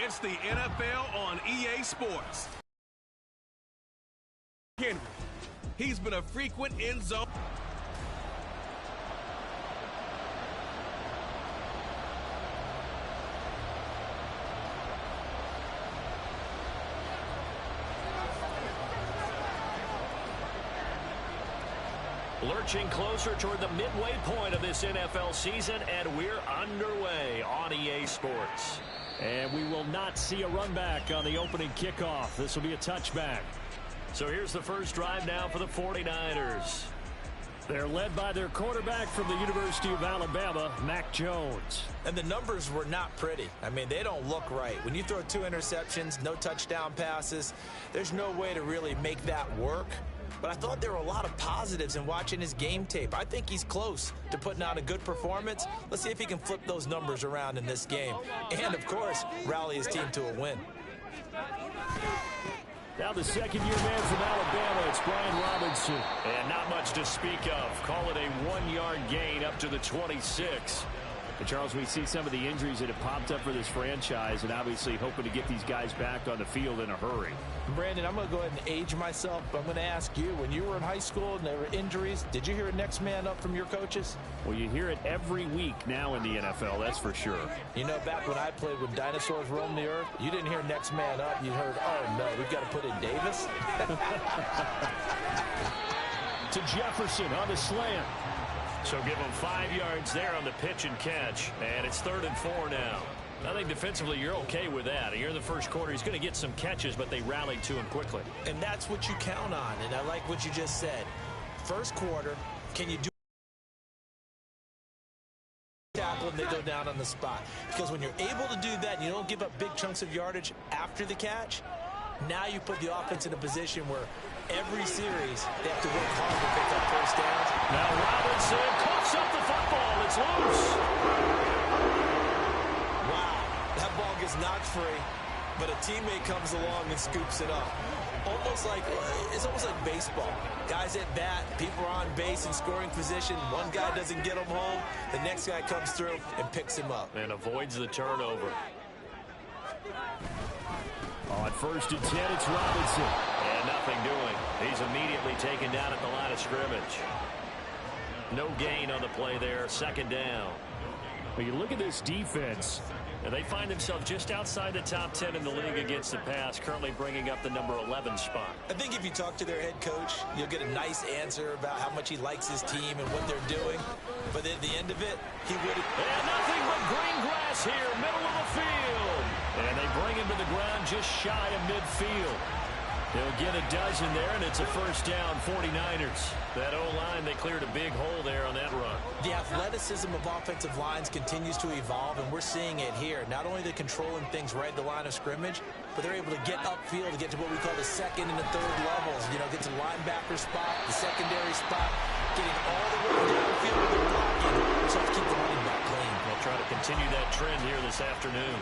It's the NFL on EA Sports. Henry. He's been a frequent end zone. Lurching closer toward the midway point of this NFL season, and we're underway on EA Sports. And we will not see a run back on the opening kickoff. This will be a touchback. So here's the first drive now for the 49ers. They're led by their quarterback from the University of Alabama, Mac Jones. And the numbers were not pretty. I mean, they don't look right. When you throw 2 interceptions, no touchdown passes, there's no way to really make that work. But I thought there were a lot of positives in watching his game tape. I think he's close to putting out a good performance. Let's see if he can flip those numbers around in this game. And, of course, rally his team to a win. Now the second-year man from Alabama, it's Brian Robinson. And not much to speak of. Call it a 1-yard gain up to the 26. And Charles, we see some of the injuries that have popped up for this franchise, and obviously hoping to get these guys back on the field in a hurry. Brandon, I'm going to go ahead and age myself, but I'm going to ask you, when you were in high school and there were injuries, did you hear a next man up from your coaches? Well, you hear it every week now in the NFL, that's for sure. You know, back when I played when dinosaurs roamed the earth, you didn't hear next man up. You heard, oh, no, we've got to put in Davis. To Jefferson on the slant. So give him 5 yards there on the pitch and catch. And it's 3rd and 4 now. I think defensively you're okay with that. Here in the first quarter, he's going to get some catches, but they rallied to him quickly. And that's what you count on. And I like what you just said. First quarter, can you do tackle and they go down on the spot? Because when you're able to do that and you don't give up big chunks of yardage after the catch, now you put the offense in a position where every series they have to work hard to pick up first downs. Now Robinson coughs up the football. It's loose. Wow, that ball gets knocked free, but a teammate comes along and scoops it up. It's almost like baseball. Guys at bat, people are on base in scoring position. One guy doesn't get him home. The next guy comes through and picks him up. And avoids the turnover. On 1st and 10, it's Robinson. And nothing doing. He's immediately taken down at the line of scrimmage. No gain on the play there. 2nd down. But you look at this defense. And they find themselves just outside the top 10 in the league against the pass, currently bringing up the number 11 spot. I think if you talk to their head coach, you'll get a nice answer about how much he likes his team and what they're doing. But at the end of it, he would have... And nothing but green grass here, middle of the field. And they bring him to the ground just shy of midfield. They'll get a dozen there, and it's a first down, 49ers. That O-line, they cleared a big hole there on that run. The athleticism of offensive lines continues to evolve, and we're seeing it here. Not only are they controlling things right at the line of scrimmage, but they're able to get upfield to get to what we call the 2nd and the 3rd levels. You know, get to the linebacker spot, the secondary spot, getting all the way downfield with their blocking. So to keep the running back clean. They'll try to continue that trend here this afternoon.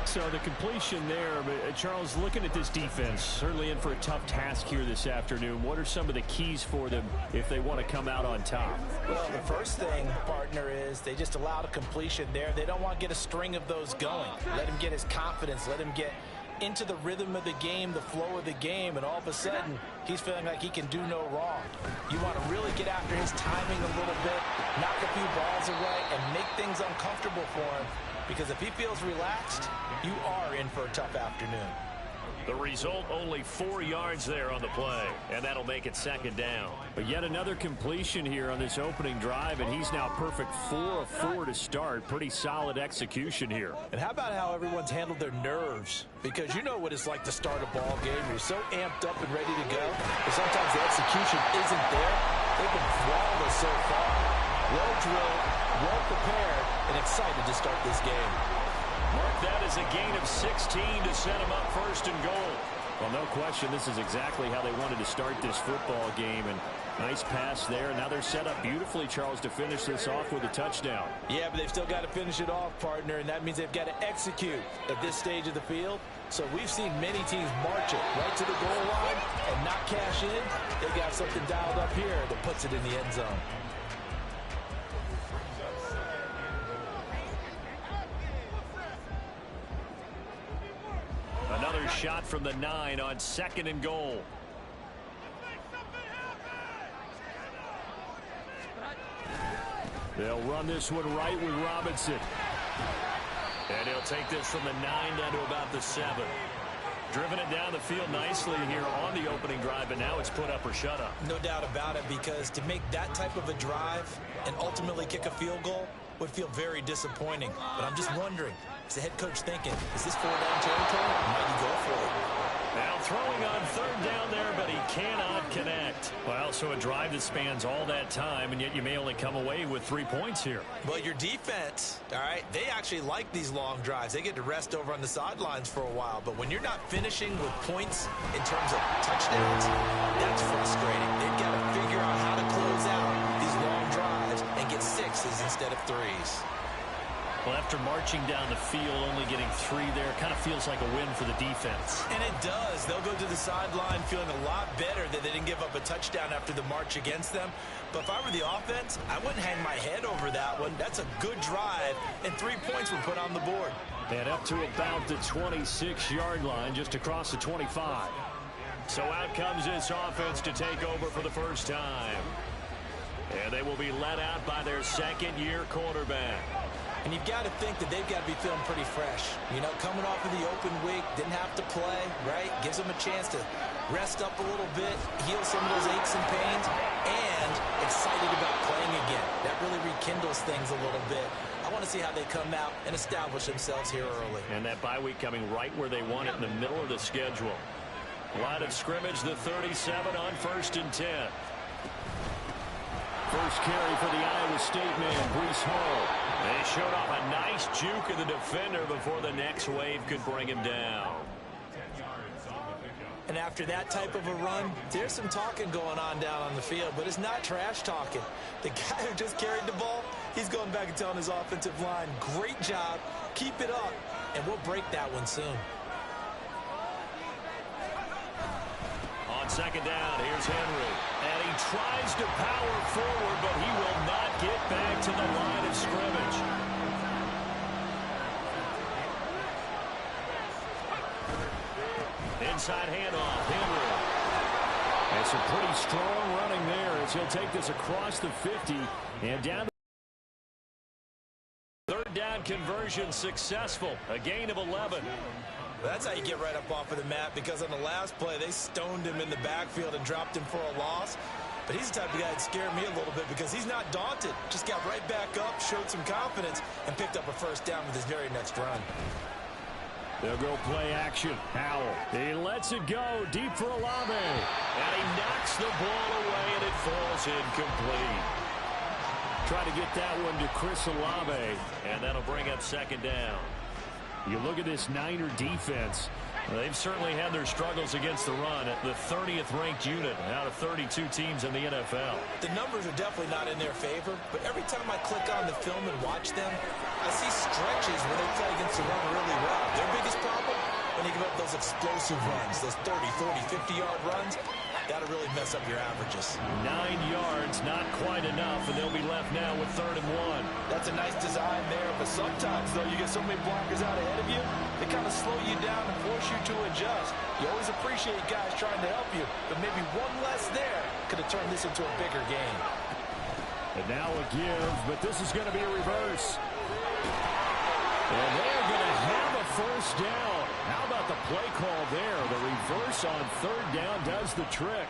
So the completion there, but Charles, looking at this defense, certainly in for a tough task here this afternoon. What are some of the keys for them if they want to come out on top? Well, the first thing, partner, is they just allowed a completion there. They don't want to get a string of those going. Let him get his confidence. Let him get into the rhythm of the game, the flow of the game, and all of a sudden, he's feeling like he can do no wrong. You want to really get after his timing a little bit, knock a few balls away, and make things uncomfortable for him. Because if he feels relaxed, you are in for a tough afternoon. The result, only 4 yards there on the play, and that'll make it 2nd down. But yet another completion here on this opening drive, and he's now perfect 4 of 4 to start. Pretty solid execution here. And how about how everyone's handled their nerves? Because you know what it's like to start a ball game. You're so amped up and ready to go, but sometimes the execution isn't there. They've been flawless so far. Well drilled, well prepared, and excited to start this game. Mark that as a gain of 16 to set them up 1st and goal. Well, no question, this is exactly how they wanted to start this football game. And nice pass there. Now they're set up beautifully, Charles, to finish this off with a touchdown. Yeah, but they've still got to finish it off, partner, and that means they've got to execute at this stage of the field. So we've seen many teams march it right to the goal line and not cash in. They got something dialed up here that puts it in the end zone. shot from the 9 on 2nd and goal. They'll run this one right with Robinson. And he'll take this from the 9 down to about the 7. Driven it down the field nicely here on the opening drive, but now it's put up or shut up. No doubt about it, because to make that type of a drive and ultimately kick a field goal would feel very disappointing. But I'm just wondering, is the head coach thinking, is this 4-down territory? Might he go for it? Now throwing on 3rd down there, but he cannot connect. Well, so a drive that spans all that time, and yet you may only come away with 3 points here. Well, your defense, all right, they actually like these long drives. They get to rest over on the sidelines for a while. But when you're not finishing with points in terms of touchdowns, that's frustrating. They've got to figure out how to close out these long drives and get 6s instead of 3s. Well, after marching down the field, only getting 3 there, kind of feels like a win for the defense. And it does. They'll go to the sideline feeling a lot better that they didn't give up a touchdown after the march against them. But if I were the offense, I wouldn't hang my head over that one. That's a good drive, and 3 points were put on the board. And up to about the 26-yard line, just across the 25. So out comes this offense to take over for the first time. And they will be led out by their 2nd-year quarterback. And you've got to think that they've got to be feeling pretty fresh. You know, coming off of the open week, didn't have to play, right? Gives them a chance to rest up a little bit, heal some of those aches and pains, and excited about playing again. That really rekindles things a little bit. I want to see how they come out and establish themselves here early. And that bye week coming right where they want it, in the middle of the schedule. Line of scrimmage, the 37 on 1st and 10. First carry for the Iowa State man, Breece Hall. They showed off a nice juke of the defender before the next wave could bring him down. And after that type of a run, there's some talking going on down on the field, but it's not trash talking. The guy who just carried the ball, he's going back and telling his offensive line, great job, keep it up, and we'll break that one soon. On 2nd down, here's Henry. And he tries to power forward, but he will not get back to the line of scrimmage. Inside handoff, Henry. And some pretty strong running there as he'll take this across the 50 and down. 3rd down conversion successful. A gain of 11. That's how you get right up off of the mat, because on the last play, they stoned him in the backfield and dropped him for a loss. But he's the type of guy that scared me a little bit, because he's not daunted. Just got right back up, showed some confidence, and picked up a 1st down with his very next run. They'll go play action. Howell. He lets it go deep for Olave. And he knocks the ball away, and it falls incomplete. Try to get that one to Chris Olave. And that'll bring up 2nd down. You look at this Niner defense. They've certainly had their struggles against the run. The 30th ranked unit out of 32 teams in the NFL. The numbers are definitely not in their favor, but every time I click on the film and watch them, I see stretches where they play against the run really well. Their biggest problem, when they give up those explosive runs, those 30, 40, 50-yard runs, that'll really mess up your averages. 9 yards, not quite enough, and they'll be left now with 3rd and 1. That's a nice design there, but sometimes, though, you get so many blockers out ahead of you, they kind of slow you down and force you to adjust. You always appreciate guys trying to help you, but maybe one less there could have turned this into a bigger game. And now a give, but this is going to be a reverse. And they're going to have a 1st down. How about the play call there? The reverse on 3rd down does the trick.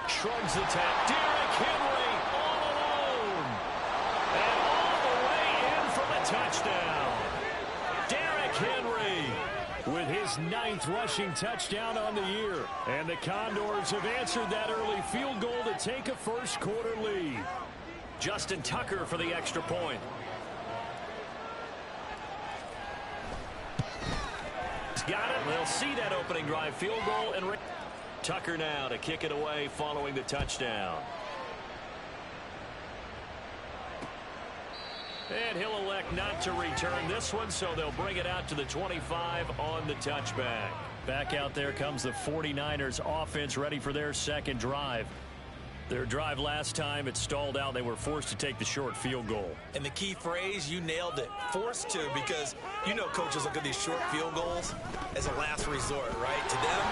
Shrugs the tap. Derrick Henry all alone. And all the way in for the touchdown. Derrick Henry with his 9th rushing touchdown on the year. And the Condors have answered that early field goal to take a first quarter lead. Justin Tucker for the extra point. He's got it. They'll see that opening drive field goal. And Tucker now to kick it away following the touchdown. And he'll elect not to return this one, so they'll bring it out to the 25 on the touchback. Back out there comes the 49ers offense, ready for their second drive. Their drive last time, it stalled out. They were forced to take the short field goal. And the key phrase, you nailed it, forced to, because you know coaches look at these short field goals as a last resort, right? To them,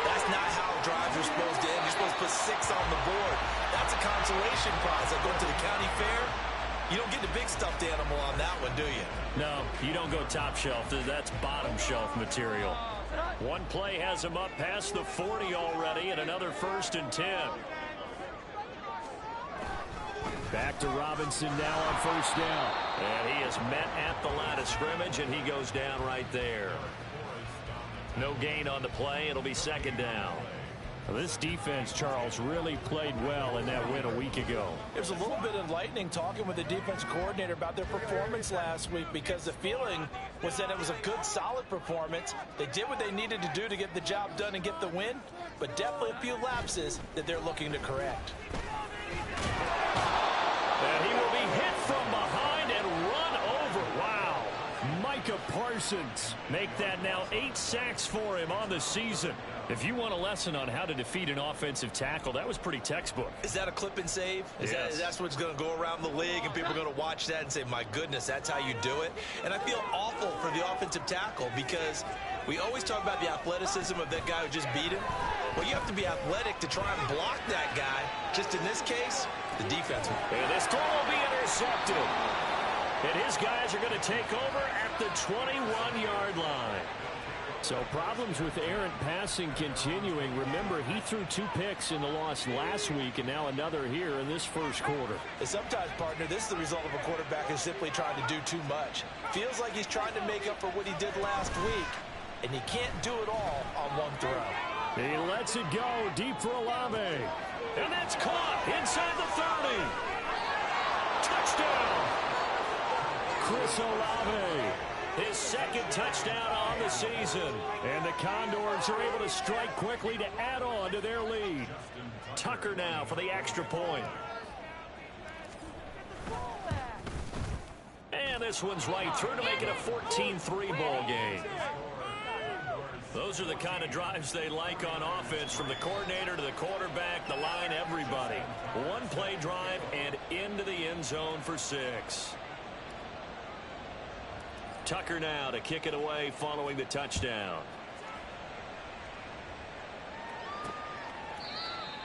that's not how drives are supposed to end. You're supposed to put 6 on the board. That's a consolation prize. Like going to the county fair, you don't get the big stuffed animal on that one, do you? No, you don't go top shelf. That's bottom shelf material. One play has him up past the 40 already, and another 1st and 10. Back to Robinson now on 1st down. And he is met at the line of scrimmage, and he goes down right there. No gain on the play. It'll be 2nd down. Well, this defense, Charles, really played well in that win a week ago. There's a little bit enlightening talking with the defense coordinator about their performance last week, because the feeling was that it was a good, solid performance. They did what they needed to do to get the job done and get the win, but definitely a few lapses that they're looking to correct. And he will be hit from behind and run over. Wow. Micah Parsons. Make that now 8 sacks for him on the season. If you want a lesson on how to defeat an offensive tackle, that was pretty textbook. Is that a clip and save? That's what's going to go around the league, and people are going to watch that and say, my goodness, that's how you do it? And I feel awful for the offensive tackle, because we always talk about the athleticism of that guy who just beat him. Well, you have to be athletic to try and block that guy. Just in this case, the defense. And this throw will be intercepted. And his guys are going to take over at the 21-yard line. So problems with errant passing continuing. Remember, he threw 2 picks in the loss last week, and now another here in this first quarter. And sometimes, partner, this is the result of a quarterback who's simply trying to do too much. Feels like he's trying to make up for what he did last week, and he can't do it all on one throw. He lets it go deep for Olave. And that's caught inside the 30. Touchdown. Chris Olave. His 2nd touchdown on the season. And the Condors are able to strike quickly to add on to their lead. Tucker now for the extra point. And this one's right through to make it a 14-3 ball game. Those are the kind of drives they like on offense, from the coordinator to the quarterback, the line, everybody. One play drive and into the end zone for 6. Tucker now to kick it away following the touchdown.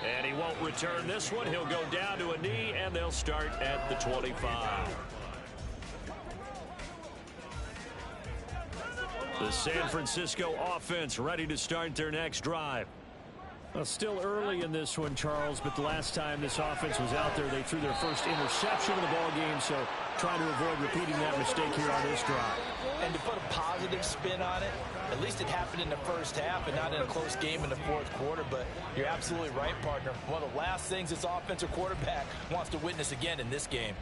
And he won't return this one. He'll go down to a knee, and they'll start at the 25. The San Francisco offense ready to start their next drive. Well, still early in this one, Charles, but the last time this offense was out there, they threw their first interception of the ball game, so trying to avoid repeating that mistake here on this drive. And to put a positive spin on it, at least it happened in the first half and not in a close game in the 4th quarter. But you're absolutely right, partner. One of the last things this offensive quarterback wants to witness again in this game.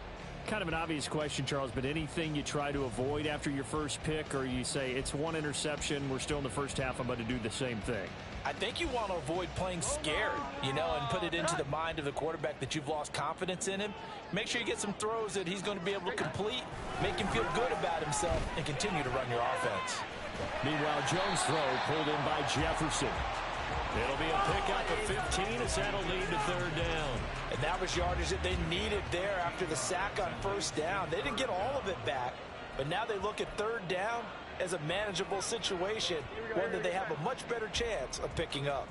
Kind of an obvious question, Charles, but anything you try to avoid after your first pick, or you say it's 1 interception, we're still in the first half, I'm about to do the same thing? I think you want to avoid playing scared, and put it into the mind of the quarterback that you've lost confidence in him. Make sure you get some throws that he's going to be able to complete, make him feel good about himself, and continue to run your offense. Meanwhile, Jones' throw pulled in by Jefferson. It'll be a pickup of 15 as that'll lead to 3rd down. And that was yardage that they needed there after the sack on 1st down. They didn't get all of it back, but now they look at 3rd down as a manageable situation, one that they have a much better chance of picking up.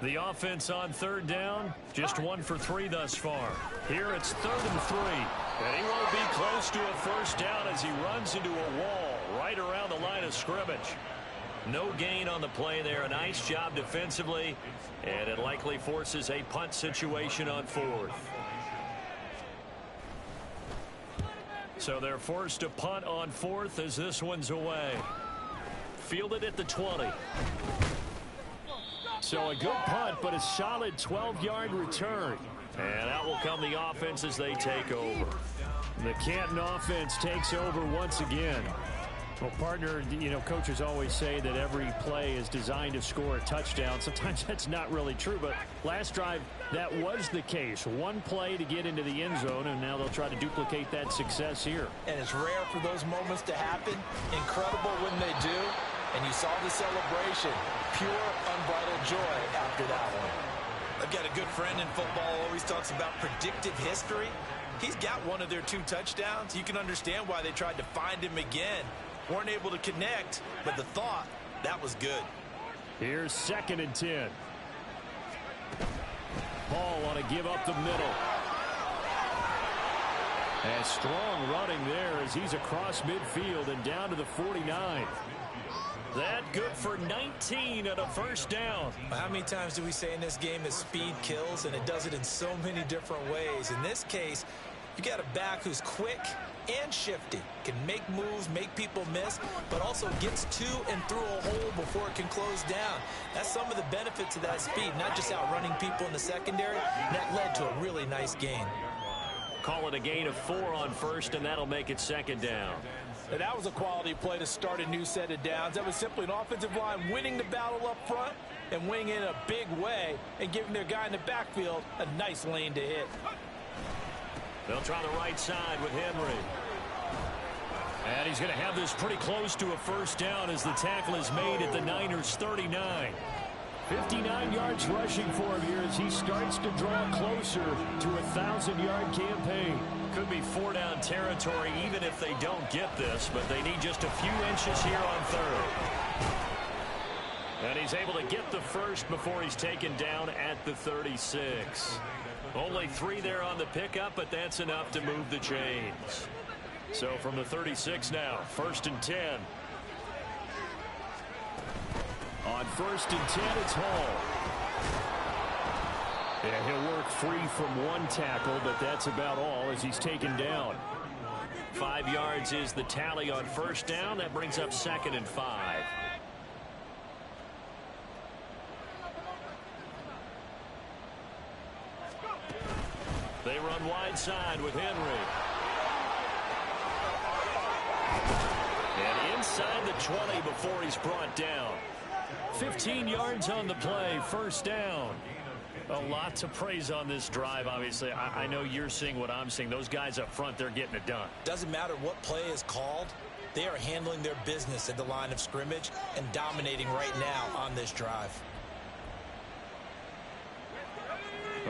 The offense on 3rd down, just 1 for 3 thus far. Here it's 3rd and 3. And he won't be close to a 1st down as he runs into a wall right around the line of scrimmage. No gain on the play there. A nice job defensively, and it likely forces a punt situation on 4th. So they're forced to punt on 4th as this one's away. Fielded at the 20. So a good punt, but a solid 12-yard return. And out will come the offense as they take over. The Canton offense takes over once again. Well, partner, you know, coaches always say that every play is designed to score a touchdown. Sometimes that's not really true, but last drive, that was the case. One play to get into the end zone, and now they'll try to duplicate that success here. And it's rare for those moments to happen. Incredible when they do. And you saw the celebration. Pure, unbridled joy after that one. I've got a good friend in football who always talks about predictive history. He's got one of their 2 touchdowns. You can understand why they tried to find him again. Weren't able to connect, but the thought, that was good. Here's 2nd and 10. Paul want to give up the middle. And strong running there as he's across midfield and down to the 49. That good for 19 and a first down. How many times do we say in this game that speed kills, and it does it in so many different ways? In this case, you got a back who's quick and shifty, can make moves, make people miss, but also gets to and through a hole before it can close down. That's some of the benefits of that speed, not just outrunning people in the secondary. That led to a really nice gain. Call it a gain of 4 on first, and that'll make it 2nd down. And that was a quality play to start a new set of downs. That was simply an offensive line winning the battle up front and winning in a big way and giving their guy in the backfield a nice lane to hit. They'll try the right side with Henry. And he's going to have this pretty close to a first down as the tackle is made at the Niners' 39. 59 yards rushing for him here as he starts to draw closer to a 1,000-yard campaign. Could be 4-down territory even if they don't get this, but they need just a few inches here on 3rd. And he's able to get the first before he's taken down at the 36. Only 3 there on the pickup, but that's enough to move the chains. So from the 36 now, 1st and 10. On 1st and 10, it's Hall. And he'll work free from 1 tackle, but that's about all as he's taken down. 5 yards is the tally on 1st down. That brings up 2nd and 5. They run wide side with Henry. And inside the 20 before he's brought down. 15 yards on the play, 1st down. A lot to praise on this drive, obviously. I know you're seeing what I'm seeing. Those guys up front, they're getting it done. Doesn't matter what play is called. They are handling their business at the line of scrimmage and dominating right now on this drive.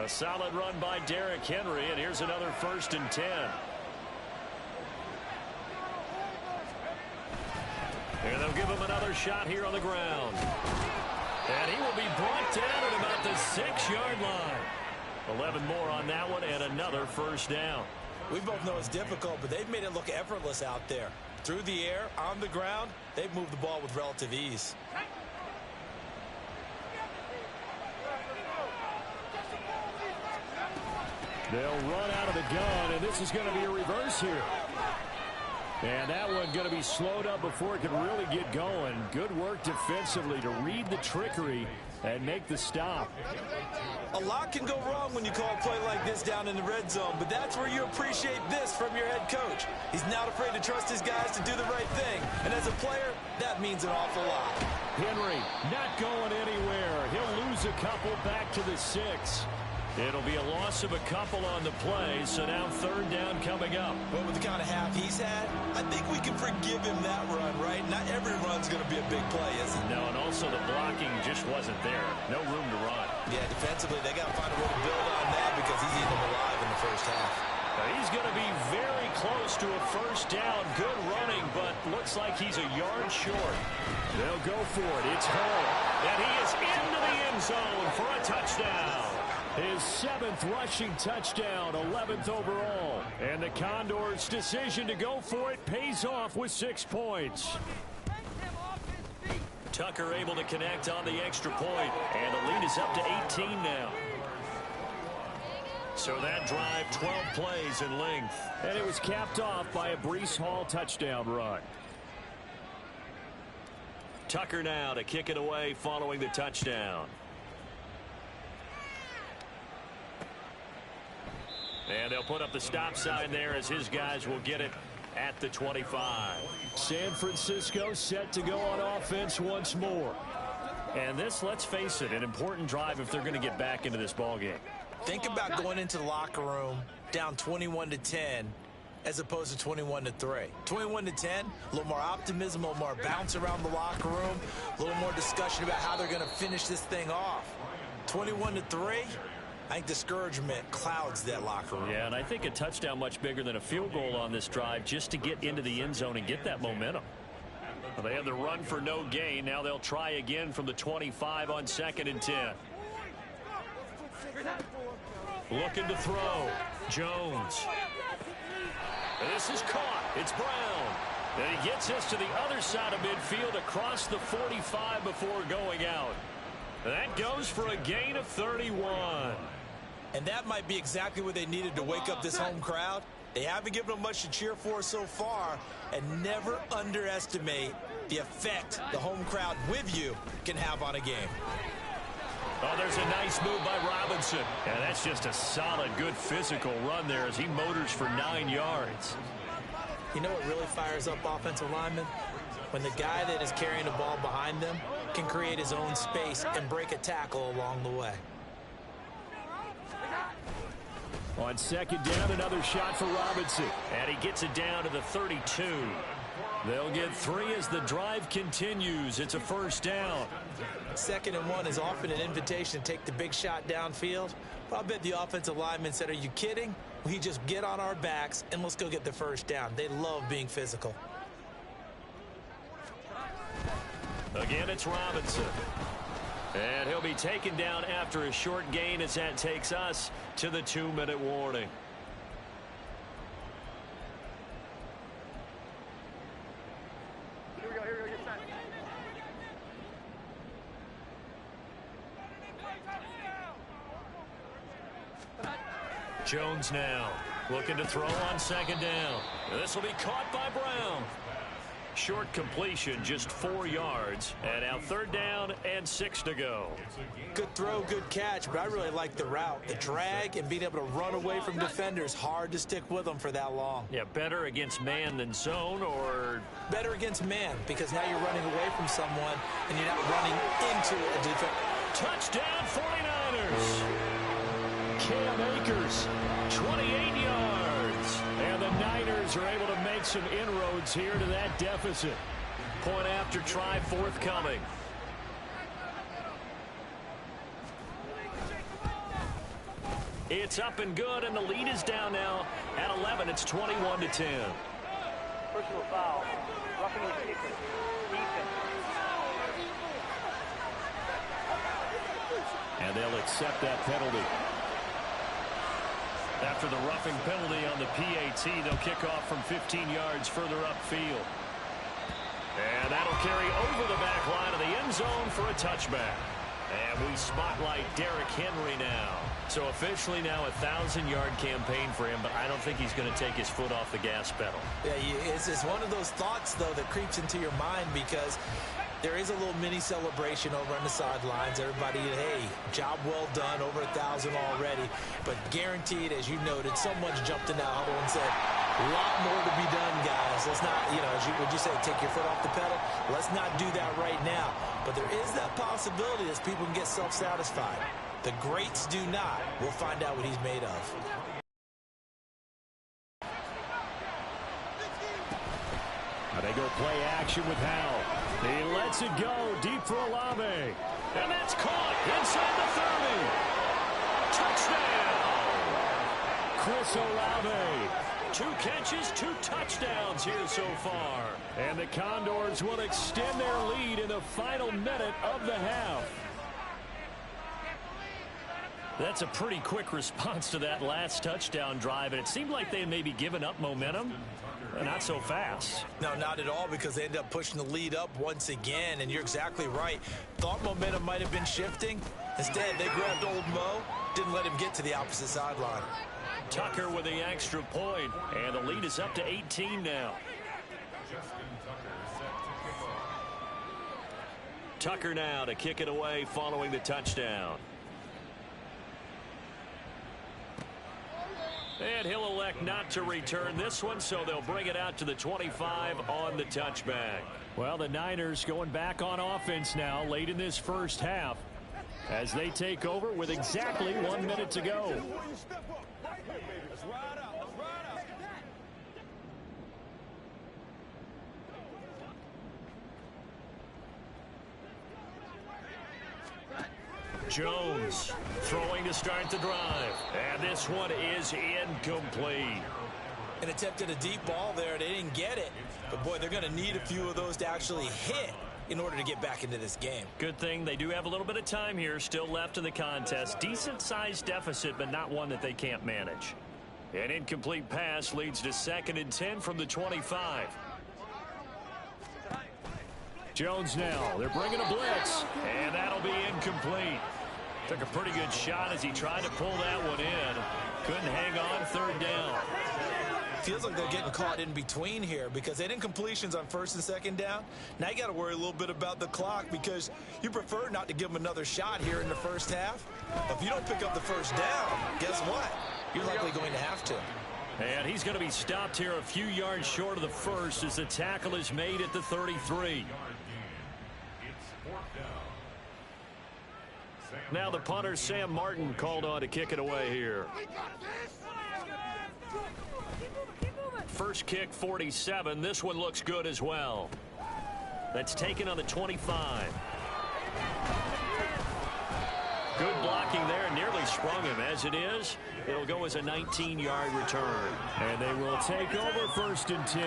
A solid run by Derrick Henry, and here's another 1st and 10. And they'll give him another shot here on the ground. And he will be brought down at about the 6-yard line. 11 more on that one and another 1st down. We both know it's difficult, but they've made it look effortless out there. Through the air, on the ground, they've moved the ball with relative ease. They'll run out of the gun, and this is going to be a reverse here. And that one going to be slowed up before it can really get going. Good work defensively to read the trickery and make the stop. A lot can go wrong when you call a play like this down in the red zone, but that's where you appreciate this from your head coach. He's not afraid to trust his guys to do the right thing, and as a player, that means an awful lot. Henry not going anywhere. He'll lose a couple back to the 6. It'll be a loss of a couple on the play, so now 3rd down coming up. But with the kind of half he's had, I think we can forgive him that run, right? Not every run's going to be a big play, is it? No, and also the blocking just wasn't there. No room to run. Yeah, defensively, they got to find a way to build on that because he's eating them alive in the first half. He's going to be very close to a 1st down. Good running, but looks like he's a yard short. They'll go for it. It's Hall. And he is into the end zone for a touchdown. His 7th rushing touchdown, 11th overall. And the Condors' decision to go for it pays off with 6 points. Tucker able to connect on the extra point, and the lead is up to 18 now. So that drive, 12 plays in length. And it was capped off by a Breece Hall touchdown run. Tucker now to kick it away following the touchdown. And they'll put up the stop sign there as his guys will get it at the 25. San Francisco set to go on offense once more. And this, let's face it, an important drive if they're going to get back into this ballgame. Think about going into the locker room down 21-10 as opposed to 21-3. 21-10, a little more optimism, a little more bounce around the locker room, a little more discussion about how they're going to finish this thing off. 21-3, I think discouragement clouds that locker room. Yeah, and I think a touchdown much bigger than a field goal on this drive just to get into the end zone and get that momentum. Well, they had the run for no gain. Now they'll try again from the 25 on 2nd and 10. Looking to throw. Jones. This is caught. It's Brown. And he gets us to the other side of midfield across the 45 before going out. That goes for a gain of 31. And that might be exactly what they needed to wake up this home crowd. They haven't given them much to cheer for so far, and never underestimate the effect the home crowd with you can have on a game. Oh, there's a nice move by Robinson. And that's just a solid, good physical run there as he motors for 9 yards. You know what really fires up offensive linemen? When the guy that is carrying the ball behind them can create his own space and break a tackle along the way. On 2nd down, another shot for Robinson. And he gets it down to the 32. They'll get 3 as the drive continues. It's a 1st down. 2nd and 1 is often an invitation to take the big shot downfield. But I bet the offensive lineman said, are you kidding? We just get on our backs and let's go get the 1st down. They love being physical. Again, it's Robinson. And he'll be taken down after a short gain as that takes us to the 2-minute warning. Here we go, get set. Jones now looking to throw on 2nd down. This will be caught by Brown. Short completion, just 4 yards. And now 3rd down and 6 to go. Good throw, good catch, but I really like the route. The drag and being able to run away from defenders, hard to stick with them for that long. Yeah, better against man than zone, or better against man, because now you're running away from someone and you're not running into a defense. Touchdown 49ers. Cam Akers, 28 yards. And the Niners are able to make some inroads here to that deficit. Point after try forthcoming. It's up and good, and the lead is down now at 11. It's 21-10. Personal foul. Roughing the kicker. Defense. And they'll accept that penalty. After the roughing penalty on the PAT, they'll kick off from 15 yards further upfield. And that'll carry over the back line of the end zone for a touchback. And we spotlight Derrick Henry now. So officially now a 1,000-yard campaign for him, but I don't think he's going to take his foot off the gas pedal. Yeah, it's one of those thoughts, though, that creeps into your mind because there is a little mini celebration over on the sidelines. Everybody, hey, job well done, over 1,000 already. But guaranteed, as you noted, someone's jumped in that huddle and said, a lot more to be done, guys. Let's not, would you say, take your foot off the pedal? Let's not do that right now. But there is that possibility that people can get self-satisfied. The greats do not. We'll find out what he's made of. Now they go play action with Howell. He lets it go deep for Olave. And that's caught inside the 30. Touchdown! Chris Olave. 2 catches, 2 touchdowns here so far. And the Condors will extend their lead in the final minute of the half. That's a pretty quick response to that last touchdown drive, and it seemed like they had maybe given up momentum. Not so fast. No, not at all, because they ended up pushing the lead up once again, and you're exactly right. Thought momentum might have been shifting. Instead, they grabbed old Mo, didn't let him get to the opposite sideline. Tucker with the extra point, and the lead is up to 18 now. Tucker now to kick it away following the touchdown. And he'll elect not to return this one, so they'll bring it out to the 25 on the touchback. Well, the Niners going back on offense now late in this first half as they take over with exactly 1 minute to go. Jones throwing to start the drive. And this one is incomplete. An attempt at a deep ball there. They didn't get it. But, boy, they're going to need a few of those to actually hit in order to get back into this game. Good thing they do have a little bit of time here still left in the contest. Decent-sized deficit, but not one that they can't manage. An incomplete pass leads to 2nd and 10 from the 25. Jones now. They're bringing a blitz. And that'll be incomplete. Took a pretty good shot as he tried to pull that one in. Couldn't hang on 3rd down. Feels like they're getting caught in between here because they didn't incompletions on 1st and 2nd down. Now you got to worry a little bit about the clock because you prefer not to give them another shot here in the first half. If you don't pick up the 1st down, guess what? You're likely going to have to. And he's going to be stopped here a few yards short of the 1st as the tackle is made at the 33. Now the punter, Sam Martin, called on to kick it away here. First kick, 47. This one looks good as well. That's taken on the 25. Good blocking there. Nearly sprung him. As it is, it'll go as a 19-yard return. And they will take over 1st and 10.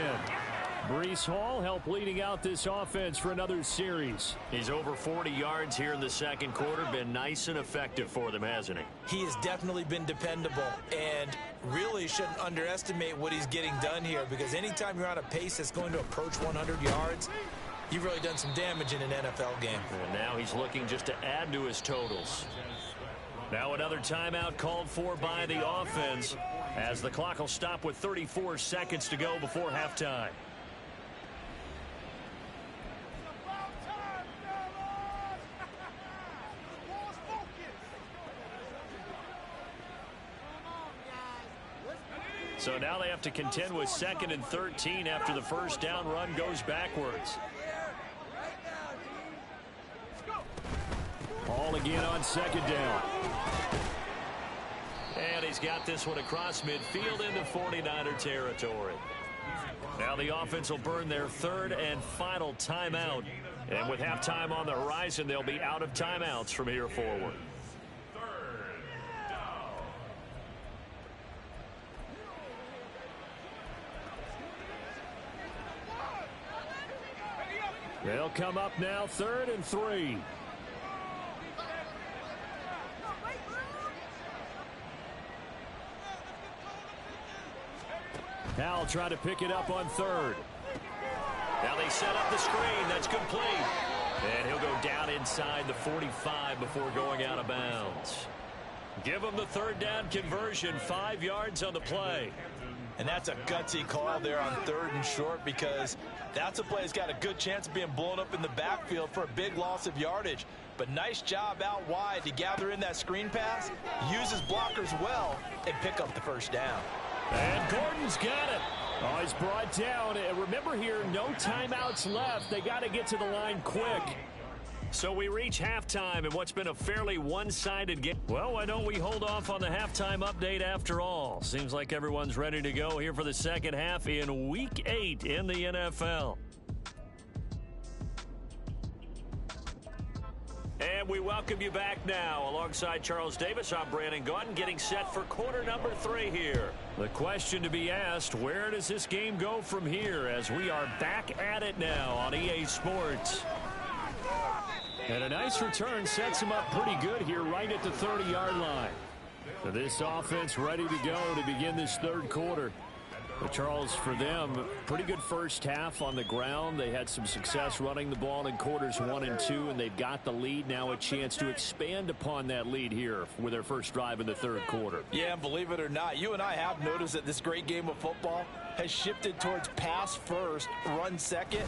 Breece Hall helped leading out this offense for another series. He's over 40 yards here in the 2nd quarter. Been nice and effective for them, hasn't he? He has definitely been dependable and really shouldn't underestimate what he's getting done here because anytime you're on a pace that's going to approach 100 yards, you've really done some damage in an NFL game. And now he's looking just to add to his totals. Now another timeout called for by the offense as the clock will stop with 34 seconds to go before halftime. So now they have to contend with 2nd and 13 after the 1st down run goes backwards. Hall again on 2nd down. And he's got this one across midfield into 49er territory. Now the offense will burn their 3rd and final timeout. And with halftime on the horizon, they'll be out of timeouts from here forward. They'll come up now 3rd and 3. Howell trying to pick it up on 3rd. Now they set up the screen. That's complete. And he'll go down inside the 45 before going out of bounds. Give him the 3rd down conversion. 5 yards on the play. And that's a gutsy call there on 3rd and short because that's a play that's got a good chance of being blown up in the backfield for a big loss of yardage. But nice job out wide to gather in that screen pass, use his blockers well, and pick up the 1st down. And Gordon's got it. Oh, he's brought down. And remember here, no timeouts left. They got to get to the line quick. So we reach halftime in what's been a fairly one-sided game. Well, why don't we hold off on the halftime update after all? Seems like everyone's ready to go here for the 2nd half in Week 8 in the NFL. And we welcome you back now. Alongside Charles Davis, I'm Brandon Gaudin, getting set for quarter number 3 here. The question to be asked, where does this game go from here as we are back at it now on EA Sports? And a nice return sets him up pretty good here right at the 30-yard line. So this offense ready to go to begin this 3rd quarter. But Charles, for them, pretty good first half on the ground. They had some success running the ball in quarters 1 and 2, and they've got the lead. Now a chance to expand upon that lead here with their first drive in the 3rd quarter. Yeah, and believe it or not, you and I have noticed that this great game of football has shifted towards pass first, run second.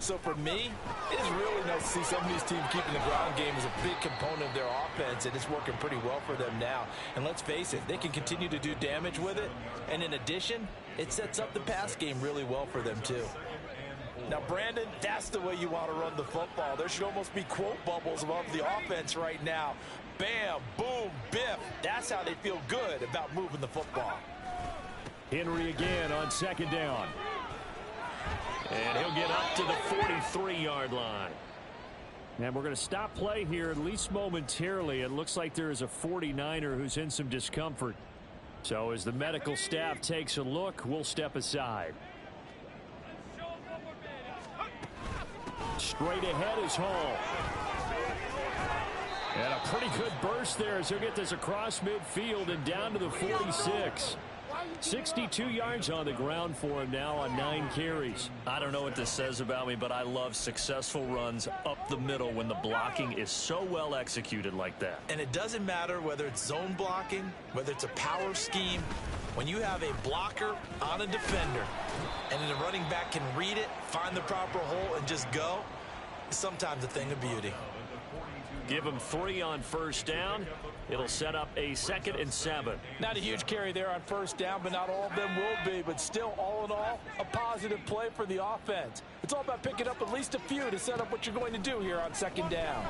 So for me, it is really nice to see some of these teams keeping the ground game as a big component of their offense, and it's working pretty well for them now. And let's face it, they can continue to do damage with it. And in addition, it sets up the pass game really well for them too. Now, Brandon, that's the way you want to run the football. There should almost be quote bubbles above the offense right now. Bam, boom, biff. That's how they feel good about moving the football. Henry again on second down. And he'll get up to the 43-yard line. And we're going to stop play here, at least momentarily. It looks like there is a 49er who's in some discomfort. So as the medical staff takes a look, we'll step aside. Straight ahead is Hall. And a pretty good burst there as he'll get this across midfield and down to the 46. 62 yards on the ground for him now on 9 carries. I don't know what this says about me, but I love successful runs up the middle when the blocking is so well executed like that. And it doesn't matter whether it's zone blocking, whether it's a power scheme. When you have a blocker on a defender and then the running back can read it, find the proper hole, and just go, it's sometimes a thing of beauty. Give him 3 on first down. It'll set up a 2nd and 7. Not a huge carry there on first down, but not all of them will be. But still, all in all, a positive play for the offense. It's all about picking up at least a few to set up what you're going to do here on second down.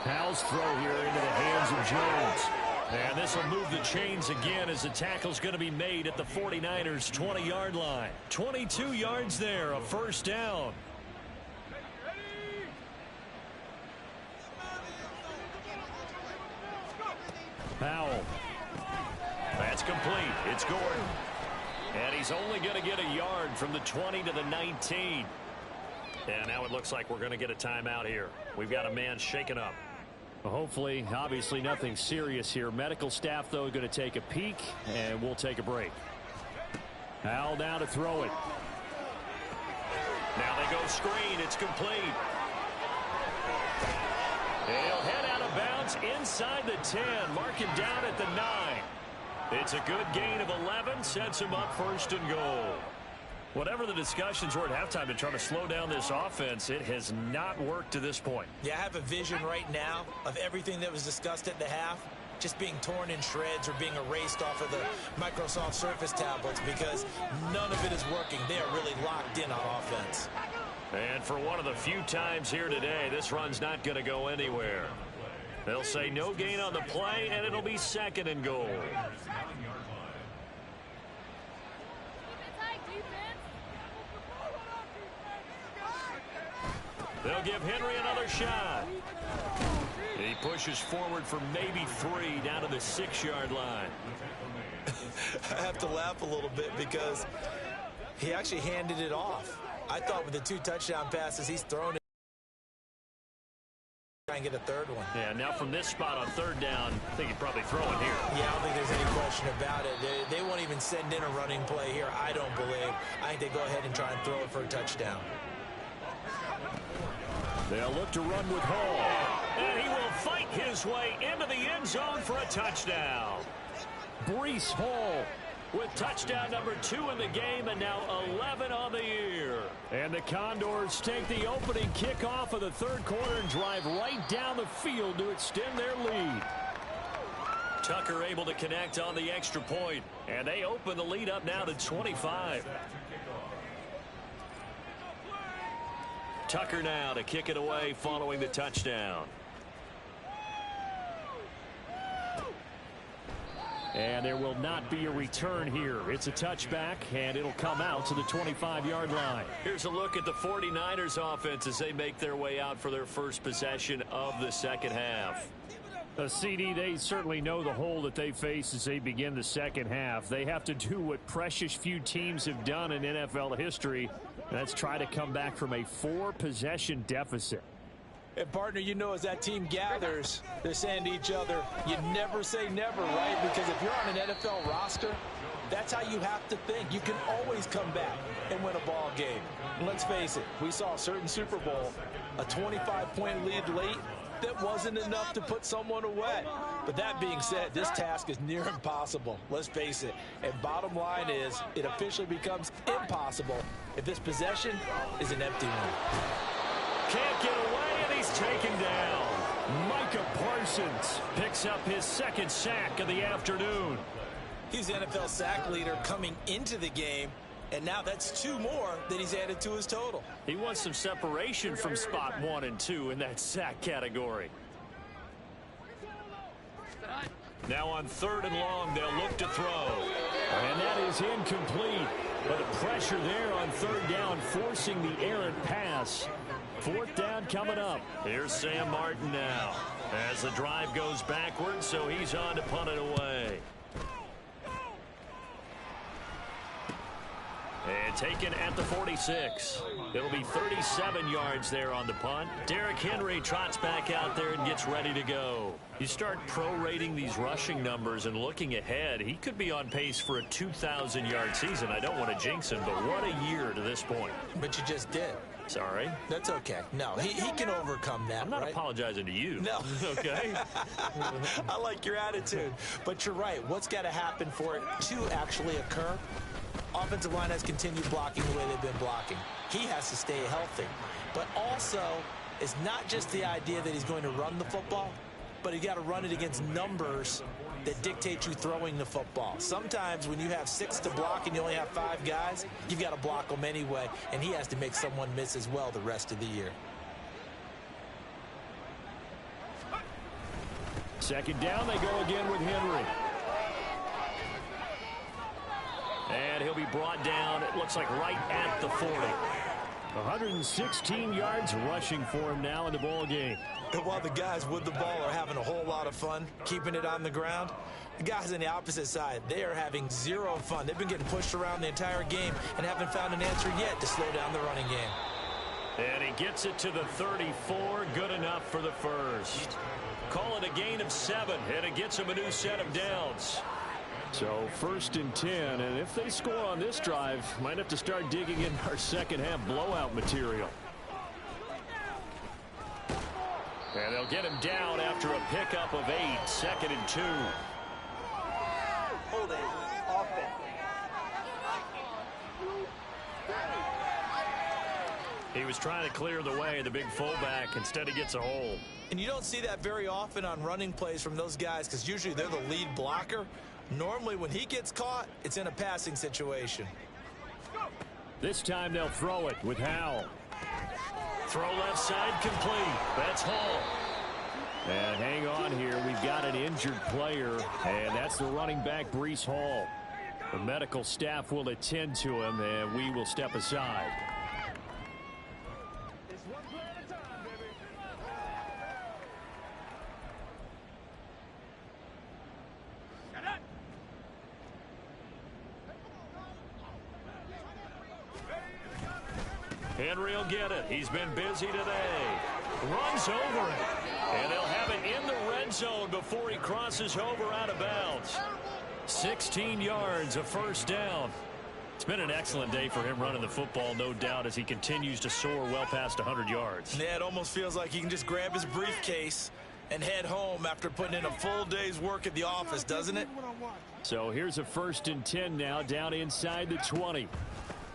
Powell's throw here into the hands of Jones. And this will move the chains again as the tackle's going to be made at the 49ers' 20-yard line. 22 yards there, a first down. Powell. That's complete. It's Gordon. And he's only going to get a yard from the 20 to the 19. And now it looks like we're going to get a timeout here. We've got a man shaken up. Well, hopefully, obviously nothing serious here. Medical staff, though, going to take a peek, and we'll take a break. Powell now to throw it. Now they go screen. It's complete. He'll head out of bounds inside the 10. Mark him down at the 9. It's a good gain of 11. Sets him up 1st and goal. Whatever the discussions were at halftime to try to slow down this offense, it has not worked to this point. Yeah, I have a vision right now of everything that was discussed at the half just being torn in shreds or being erased off of the Microsoft Surface tablets because none of it is working. They are really locked in on offense. And for one of the few times here today, this run's not going to go anywhere. They'll say no gain on the play, and it'll be 2nd and goal. They'll give Henry another shot. He pushes forward for maybe 3 down to the 6-yard line. I have to laugh a little bit because he actually handed it off. I thought with the 2 touchdown passes he's thrown it. Try and get a 3rd one. Yeah, now from this spot on 3rd down, I think he'd probably throw it here. Yeah, I don't think there's any question about it. They won't even send in a running play here, I don't believe. I think they go ahead and try and throw it for a touchdown. They'll look to run with Hall. And he will fight his way into the end zone for a touchdown. Breece Hall with touchdown number 2 in the game and now 11 on the year. And the Condors take the opening kickoff of the 3rd quarter and drive right down the field to extend their lead. Tucker able to connect on the extra point, and they open the lead up now to 25. Tucker now to kick it away following the touchdown. And there will not be a return here. It's a touchback, and it'll come out to the 25-yard line. Here's a look at the 49ers offense as they make their way out for their first possession of the 2nd half. CD, they certainly know the hole that they face as they begin the 2nd half. They have to do what precious few teams have done in NFL history. That's try to come back from a 4-possession deficit. And, partner, you know as that team gathers, they're saying to each other, you never say never, right? Because if you're on an NFL roster, that's how you have to think. You can always come back and win a ball game. And let's face it, we saw a certain Super Bowl, a 25-point lead late, that wasn't enough to put someone away. But that being said, this task is near impossible. Let's face it. And bottom line is, it officially becomes impossible if this possession is an empty one. Can't get away, and he's taken down. Micah Parsons picks up his second sack of the afternoon. He's the NFL sack leader coming into the game, and now that's 2 more that he's added to his total. He wants some separation from spot 1 and 2 in that sack category. Now on 3rd and long, they'll look to throw. And that is incomplete. But the pressure there on 3rd down, forcing the errant pass. 4th down coming up. Here's Sam Martin now as the drive goes backwards, so he's on to punt it away. And taken at the 46. It'll be 37 yards there on the punt. Derrick Henry trots back out there and gets ready to go. You start prorating these rushing numbers and looking ahead, he could be on pace for a 2,000-yard season. I don't want to jinx him, but what a year to this point. But you just did. Sorry? That's okay. No, he can overcome that. I'm not right? apologizing to you. No. Okay? I like your attitude. But you're right. What's got to happen for it to actually occur? Offensive line has continued blocking the way they've been blocking. He has to stay healthy. But also, it's not just the idea that he's going to run the football, but he's got to run it against numbers that dictate you throwing the football. Sometimes when you have 6 to block and you only have 5 guys, you've got to block them anyway, and he has to make someone miss as well the rest of the year. 2nd down, they go again with Henry. And he'll be brought down, it looks like right at the 40. 116 yards rushing for him now in the ball game. And while the guys with the ball are having a whole lot of fun keeping it on the ground, the guys on the opposite side, they are having 0 fun. They've been getting pushed around the entire game and haven't found an answer yet to slow down the running game. And he gets it to the 34, good enough for the first. Call it a gain of 7, and it gets him a new set of downs. So 1st and 10, and if they score on this drive, might have to start digging in our second half blowout material. And they'll get him down after a pickup of 8, 2nd and 2. Hold it. Offense. He was trying to clear the way, the big fullback. Instead, he gets a hole. And you don't see that very often on running plays from those guys because usually they're the lead blocker. Normally, when he gets caught, it's in a passing situation. This time they'll throw it with Howell. Throw left side complete. That's Hall. And hang on here. We've got an injured player, and that's the running back, Breece Hall. The medical staff will attend to him, and we will step aside. Henry will get it. He's been busy today. Runs over it. And they'll have it in the red zone before he crosses over out of bounds. 16 yards, a 1st down. It's been an excellent day for him running the football, no doubt, as he continues to soar well past 100 yards. Yeah, it almost feels like he can just grab his briefcase and head home after putting in a full day's work at the office, doesn't it? So here's a 1st and 10 now, down inside the 20.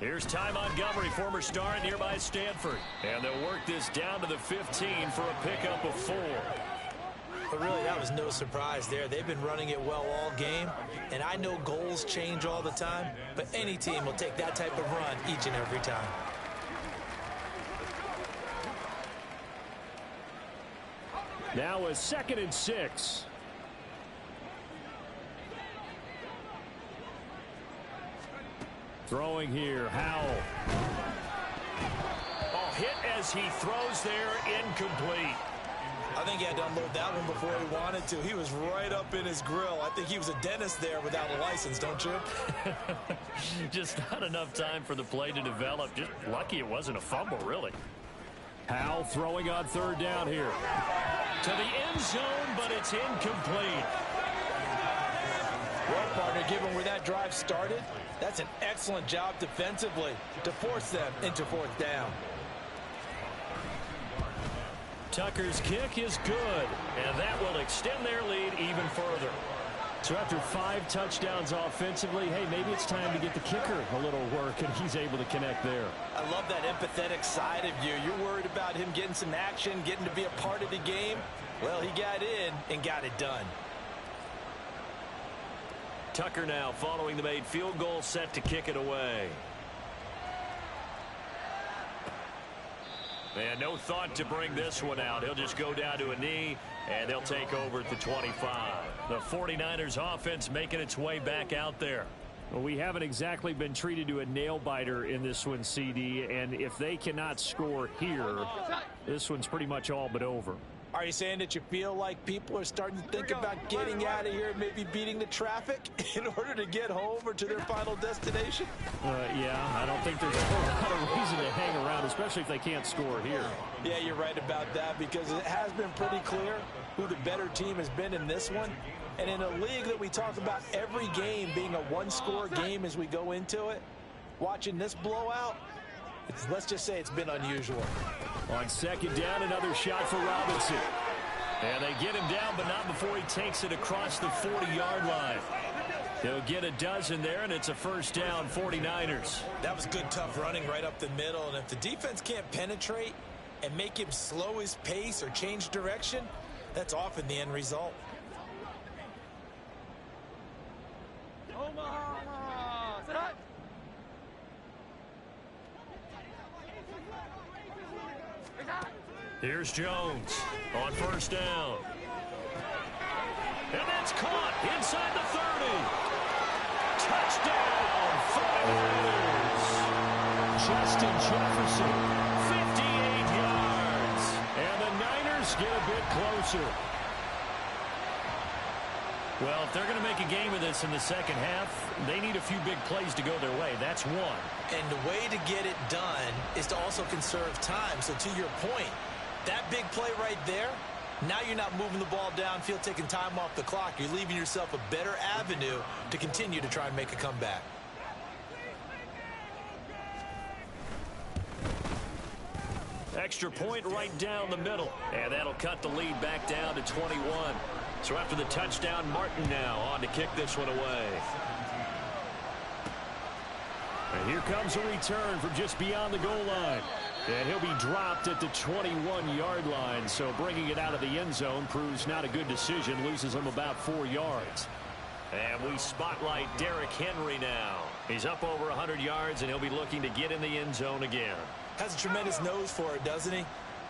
Here's Ty Montgomery, former star at nearby Stanford. And they'll work this down to the 15 for a pickup of 4. But really, that was no surprise there. They've been running it well all game. And I know goals change all the time, but any team will take that type of run each and every time. Now a 2nd and 6. Throwing here, Howell. Oh, hit as he throws there, incomplete. I think he had to unload that one before he wanted to. He was right up in his grill. I think he was a dentist there without a license, don't you? Just not enough time for the play to develop. Just lucky it wasn't a fumble, really. Howell throwing on 3rd down here. To the end zone, but it's incomplete. Well, partner, given where that drive started, that's an excellent job defensively to force them into 4th down. Tucker's kick is good, and that will extend their lead even further. So after 5 touchdowns offensively, hey, maybe it's time to get the kicker a little work, and he's able to connect there. I love that empathetic side of you. You're worried about him getting some action, getting to be a part of the game. Well, he got in and got it done. Tucker now following the made field goal, set to kick it away. And no thought to bring this one out. He'll just go down to a knee, and they'll take over at the 25. The 49ers offense making its way back out there. Well, we haven't exactly been treated to a nail-biter in this one, CD, and if they cannot score here, this one's pretty much all but over. Are you saying that you feel like people are starting to think about getting out of here, maybe beating the traffic in order to get home or to their final destination? Yeah, I don't think there's a whole lot of reason to hang around, especially if they can't score here. Yeah, you're right about that, because it has been pretty clear who the better team has been in this one. And in a league that we talk about every game being a one-score game as we go into it, watching this blowout, let's just say it's been unusual. On second down, another shot for Robinson. And they get him down, but not before he takes it across the 40-yard line. He'll get a dozen there, and it's a first down, 49ers. That was good, tough running right up the middle. And if the defense can't penetrate and make him slow his pace or change direction, that's often the end result. Here's Jones on first down. And that's caught inside the 30. Touchdown, 49ers. Justin Jefferson, 58 yards. And the Niners get a bit closer. Well, if they're going to make a game of this in the second half, they need a few big plays to go their way. That's one. And the way to get it done is to also conserve time. So to your point, that big play right there, now you're not moving the ball downfield, taking time off the clock. You're leaving yourself a better avenue to continue to try and make a comeback. Extra point right down the middle. And that'll cut the lead back down to 21. So after the touchdown, Martin now on to kick this one away. And here comes a return from just beyond the goal line. And he'll be dropped at the 21-yard line. So bringing it out of the end zone proves not a good decision. Loses him about 4 yards. And we spotlight Derrick Henry now. He's up over 100 yards, and he'll be looking to get in the end zone again. Has a tremendous nose for it, doesn't he?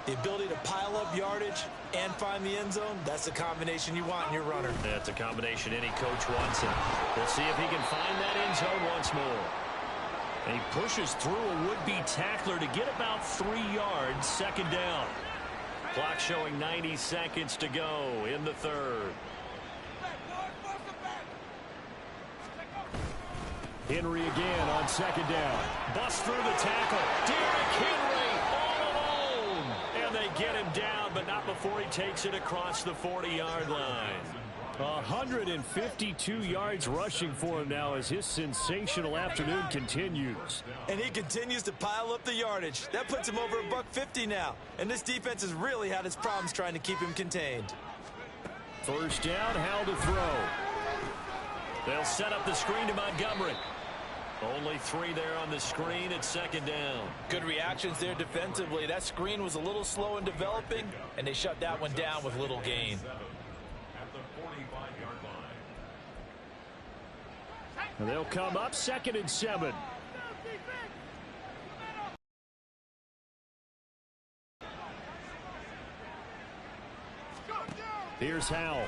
The ability to pile up yardage and find the end zone, that's the combination you want in your runner. That's a combination any coach wants, and we'll see if he can find that end zone once more. And he pushes through a would-be tackler to get about 3 yards, second down. Clock showing 90 seconds to go in the third. Henry again on second down. Bust through the tackle. Derrick Henry all alone. And they get him down, but not before he takes it across the 40-yard line. 152 yards rushing for him now as his sensational afternoon continues. And he continues to pile up the yardage. That puts him over $150 now. And this defense has really had its problems trying to keep him contained. First down, Howell to throw. They'll set up the screen to Montgomery. Only 3 there on the screen at second down. Good reactions there defensively. That screen was a little slow in developing, and they shut that one down with little gain. And they'll come up second and 7. Here's Howell.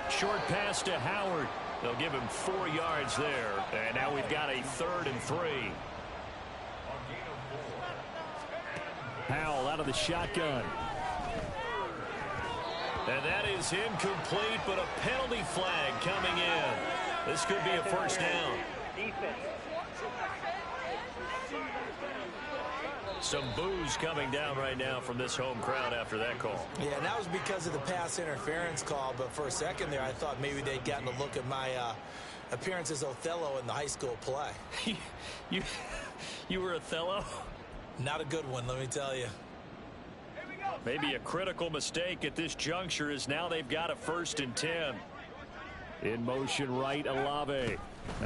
Short pass to Howard. They'll give him 4 yards there. And now we've got a 3rd and 3. Howell out of the shotgun. And that is incomplete, but a penalty flag coming in. This could be a first down. Some boos coming down right now from this home crowd after that call. Yeah, and that was because of the pass interference call. But for a second there, I thought maybe they'd gotten a look at my appearance as Othello in the high school play. You were Othello? Not a good one, let me tell you. Maybe a critical mistake at this juncture is now they've got a 1st and 10. In motion right, Olave.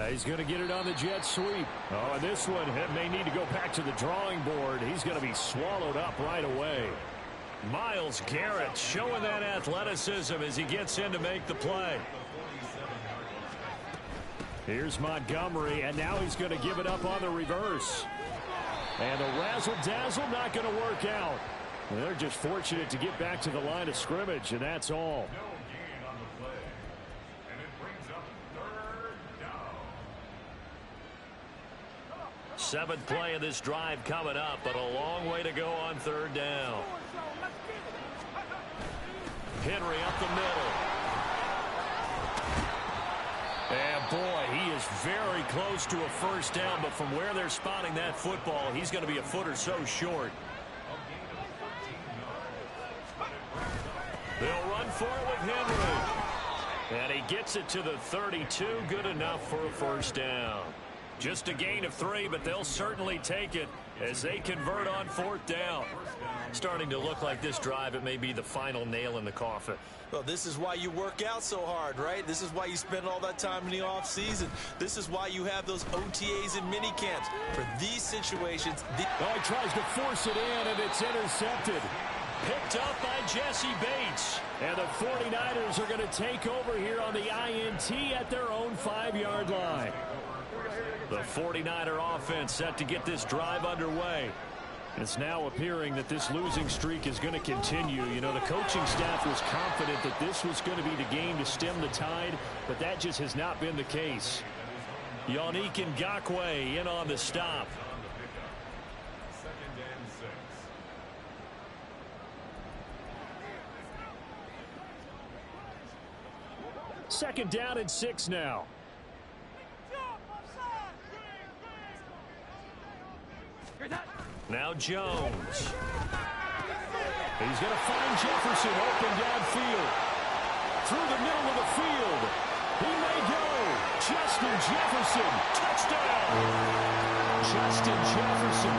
He's going to get it on the jet sweep. Oh, and this one may need to go back to the drawing board. He's going to be swallowed up right away. Myles Garrett showing that athleticism as he gets in to make the play. Here's Montgomery, and now he's going to give it up on the reverse. And the razzle-dazzle not going to work out. They're just fortunate to get back to the line of scrimmage, and that's all. 7th play of this drive coming up, but a long way to go on 3rd down. Henry up the middle. And boy, he is very close to a 1st down, but from where they're spotting that football, he's going to be a foot or so short. They'll run for it with Henry. And he gets it to the 32, good enough for a 1st down. Just a gain of 3, but they'll certainly take it as they convert on 4th down. Starting to look like this drive, it may be the final nail in the coffin. Well, this is why you work out so hard, right? This is why you spend all that time in the offseason. This is why you have those OTAs and mini camps. For these situations. Oh, he tries to force it in, and it's intercepted. Picked up by Jesse Bates. And the 49ers are going to take over here on the INT at their own 5-yard line. The 49er offense set to get this drive underway. It's now appearing that this losing streak is going to continue. You know, the coaching staff was confident that this was going to be the game to stem the tide, but that just has not been the case. Yannick Ngakoue in on the stop. Second down and 6 now. Now Jones. He's going to find Jefferson open downfield. Through the middle of the field. He may go. Justin Jefferson. Touchdown. Justin Jefferson.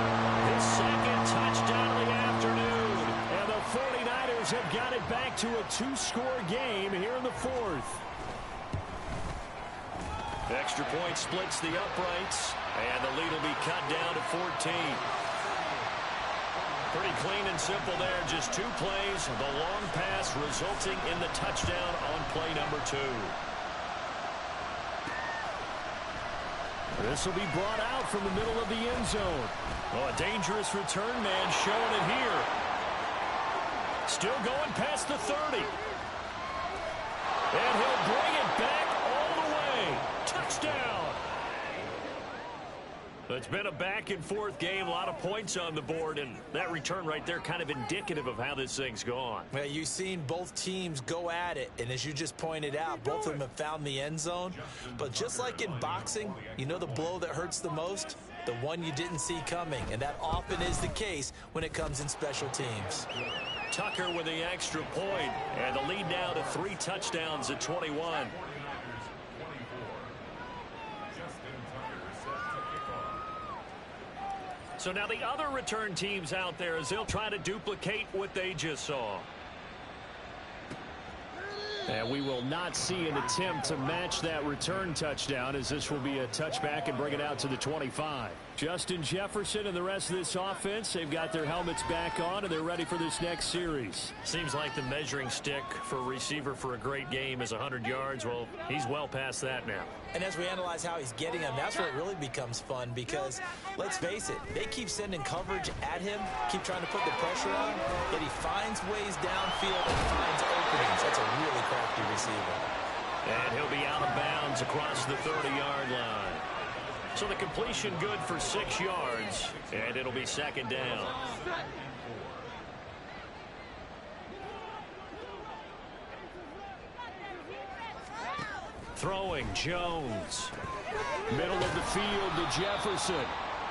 His 2nd touchdown of the afternoon. And the 49ers have got it back to a 2-score game here in the 4th. Extra point splits the uprights. And the lead will be cut down to 14. Pretty clean and simple there. Just 2 plays. The long pass resulting in the touchdown on play number 2. This will be brought out from the middle of the end zone. Oh, a dangerous return man showing it here. Still going past the 30. And he'll bring it back all the way. Touchdown. It's been a back-and-forth game, a lot of points on the board, and that return right there kind of indicative of how this thing's gone. Well, you've seen both teams go at it, and as you just pointed out, both of them have found the end zone. But just like in boxing, you know the blow that hurts the most? The one you didn't see coming, and that often is the case when it comes in special teams. Tucker with the extra point, and the lead now to 3 touchdowns at 21. So now the other return teams out there as they'll try to duplicate what they just saw. And we will not see an attempt to match that return touchdown, as this will be a touchback and bring it out to the 25. Justin Jefferson and the rest of this offense, they've got their helmets back on and they're ready for this next series. Seems like the measuring stick for a receiver for a great game is 100 yards. Well, he's well past that now. And as we analyze how he's getting them, that's where it really becomes fun because, let's face it, they keep sending coverage at him, keep trying to put the pressure on, yet he finds ways downfield and finds openings. That's a really crafty receiver. And he'll be out of bounds across the 30-yard line. So the completion good for 6 yards, and it'll be 2nd down. Throwing Jones. Middle of the field to Jefferson.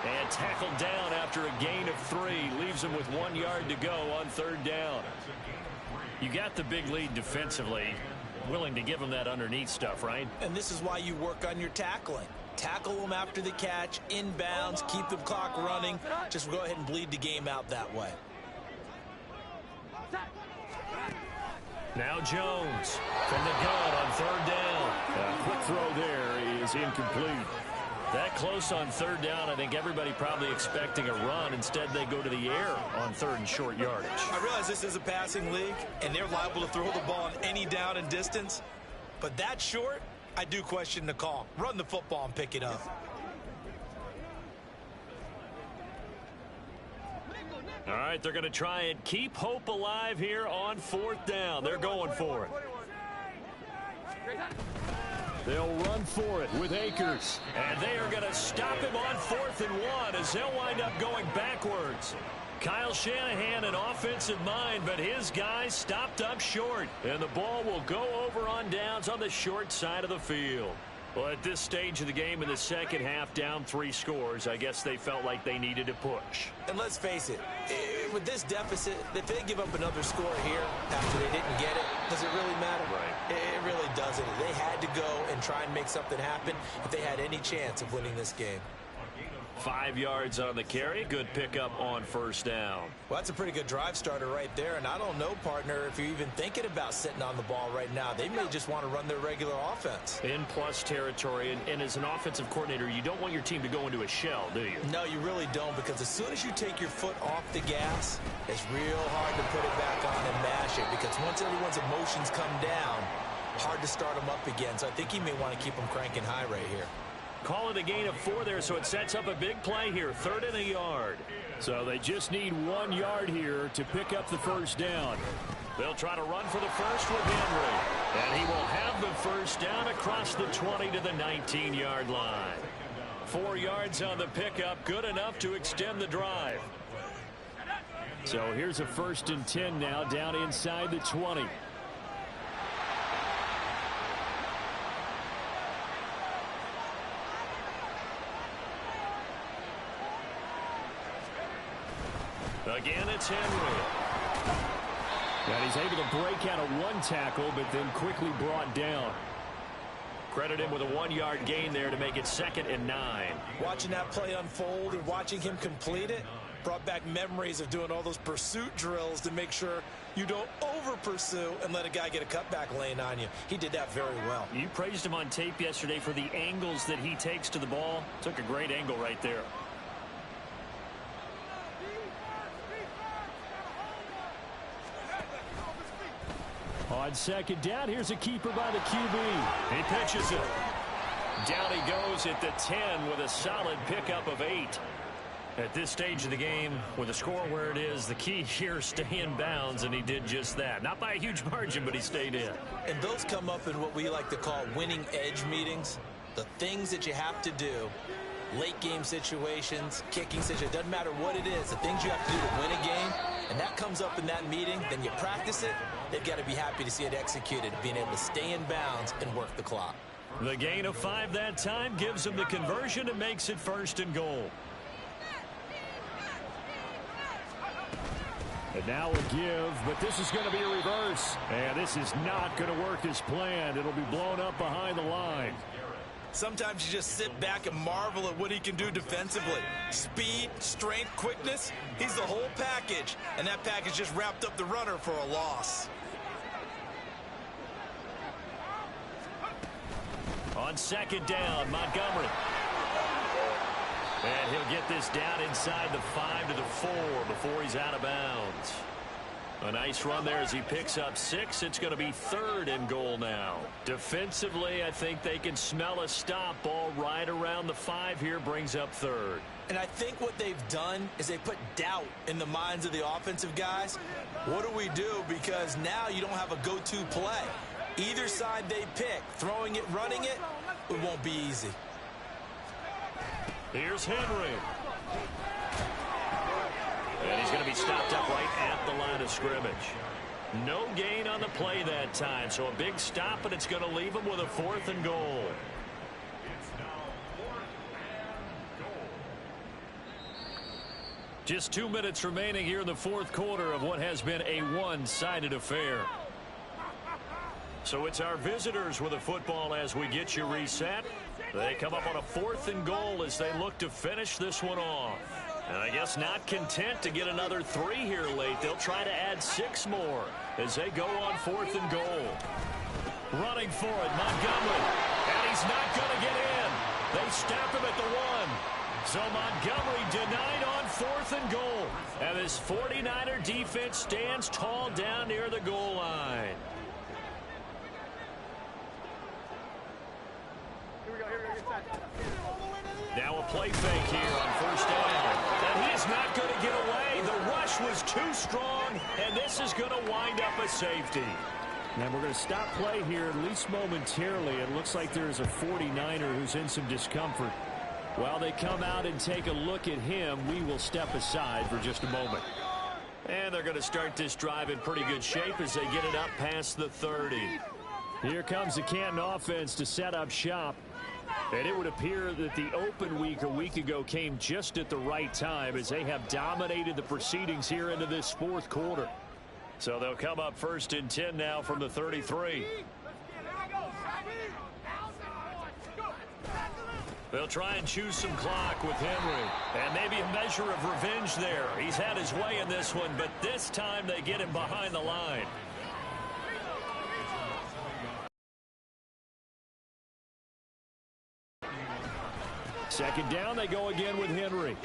And tackled down after a gain of 3. Leaves him with 1 yard to go on 3rd down. You got the big lead defensively. Willing to give him that underneath stuff, right? And this is why you work on your tackling. Tackle them after the catch, inbounds, keep the clock running. Just go ahead and bleed the game out that way. Now Jones from the gun on third down. A quick throw there is incomplete. That close on third down, I think everybody probably expecting a run. Instead, they go to the air on third and short yardage. I realize this is a passing league, and they're liable to throw the ball on any down and distance. But that short, I do question the call. Run the football and pick it up. All right, they're going to try and keep hope alive here on fourth down. They're going for it. They'll run for it with Akers. And they are going to stop him on 4th and 1 as they'll wind up going backwards. Kyle Shanahan, an offensive mind, but his guys stopped up short. And the ball will go over on downs on the short side of the field. Well, at this stage of the game in the second half, down 3 scores, I guess they felt like they needed to push. And let's face it, with this deficit, if they give up another score here after they didn't get it, does it really matter? Right. It really doesn't. They had to go and try and make something happen if they had any chance of winning this game. 5 yards on the carry. Good pickup on first down. Well, that's a pretty good drive starter right there. And I don't know, partner, if you're even thinking about sitting on the ball right now. They may just want to run their regular offense. In plus territory. And as an offensive coordinator, you don't want your team to go into a shell, do you? No, you really don't, because as soon as you take your foot off the gas, it's real hard to put it back on and mash it. Because once everyone's emotions come down, hard to start them up again. So I think he may want to keep them cranking high right here. Call it a gain of 4 there, so it sets up a big play here. 3rd and a yard. So they just need 1 yard here to pick up the first down. They'll try to run for the first with Henry. And he will have the first down across the 20 to the 19-yard line. 4 yards on the pickup, good enough to extend the drive. So here's a 1st and 10 now, down inside the 20. Again, it's Henry. And he's able to break out of 1 tackle, but then quickly brought down. Credit him with a 1-yard gain there to make it 2nd and 9. Watching that play unfold and watching him complete it brought back memories of doing all those pursuit drills to make sure you don't over-pursue and let a guy get a cutback lane on you. He did that very well. You praised him on tape yesterday for the angles that he takes to the ball. Took a great angle right there. On 2nd down, here's a keeper by the QB. He pitches it. Down he goes at the 10 with a solid pickup of 8. At this stage of the game, with the score where it is, the key here, stay in bounds, and he did just that. Not by a huge margin, but he stayed in. And those come up in what we like to call winning edge meetings. The things that you have to do, late game situations, kicking situations, doesn't matter what it is, the things you have to do to win a game, and that comes up in that meeting, then you practice it. They've got to be happy to see it executed, being able to stay in bounds and work the clock. The gain of 5 that time gives them the conversion and makes it 1st and goal. And now a give, but this is going to be a reverse. And this is not going to work as planned. It'll be blown up behind the line. Sometimes you just sit back and marvel at what he can do defensively. Speed, strength, quickness, he's the whole package. And that package just wrapped up the runner for a loss. On 2nd down, Montgomery. And he'll get this down inside the 5 to the 4 before he's out of bounds. A nice run there as he picks up 6. It's going to be 3rd and goal now. Defensively, I think they can smell a stop. Ball right around the 5 here, brings up 3rd. And I think what they've done is they put doubt in the minds of the offensive guys. What do we do? Because now you don't have a go-to play. Either side they pick, throwing it, running it, it won't be easy. Here's Henry. And he's going to be stopped up right at the line of scrimmage. No gain on the play that time, so a big stop, and it's going to leave him with a 4th and goal. Just 2 minutes remaining here in the 4th quarter of what has been a one-sided affair. So it's our visitors with the football as we get you reset. They come up on a 4th and goal as they look to finish this one off. And I guess not content to get another 3 here late. They'll try to add 6 more as they go on 4th and goal. Running for it, Montgomery. And he's not going to get in. They stop him at the 1. So Montgomery denied on 4th and goal. And this 49er defense stands tall down near the goal line. Now a play fake here on 1st down. And he is not going to get away. The rush was too strong, and this is going to wind up a safety. And we're going to stop play here, at least momentarily. It looks like there's a 49er who's in some discomfort. While they come out and take a look at him, we will step aside for just a moment. And they're going to start this drive in pretty good shape as they get it up past the 30. Here comes the Canton offense to set up shop. And it would appear that the open week a week ago came just at the right time as they have dominated the proceedings here into this 4th quarter. So they'll come up 1st and 10 now from the 33. They'll try and choose some clock with Henry. And maybe a measure of revenge there. He's had his way in this one, but this time they get him behind the line. Second down, they go again with Henry.